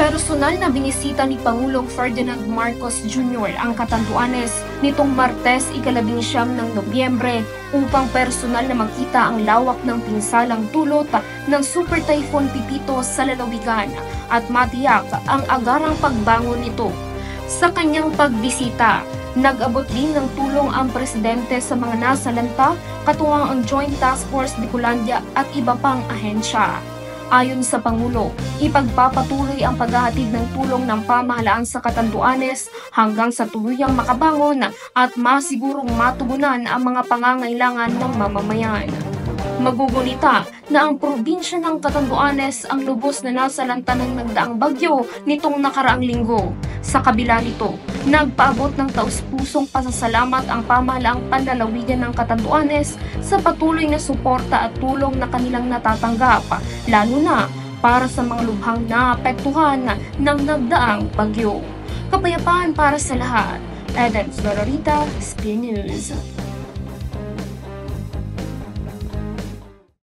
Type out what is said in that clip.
Personal na binisita ni Pangulong Ferdinand Marcos Jr. ang Catanduanes nitong Martes, ika-19 ng Nobyembre upang personal na makita ang lawak ng pinsalang dulot ng Super Typhoon Pipito sa lalawigan at matiyak ang agarang pagbangon nito. Sa kanyang pagbisita, nag-abot din ng tulong ang presidente sa mga nasalanta, katuwang ang Joint Task Force Bicolandia at iba pang ahensya. Ayon sa Pangulo, ipagpapatuloy ang paghahatid ng tulong ng pamahalaan sa Catanduanes hanggang sa tuluyang makabangon at masigurong matugunan ang mga pangangailangan ng mamamayan. Magugunita na ang probinsya ng Catanduanes ang lubos na nasalanta ng nagdaang bagyo nitong nakaraang linggo. Sa kabila nito, nagpaabot ng taus-pusong pasasalamat ang pamahalaang panlalawigan ng Catanduanes sa patuloy na suporta at tulong na kanilang natatanggap, lalo na para sa mga lubhang naapektuhan ng nagdaang bagyo. Kapayapaan para sa lahat. Eden Florita, Spear News.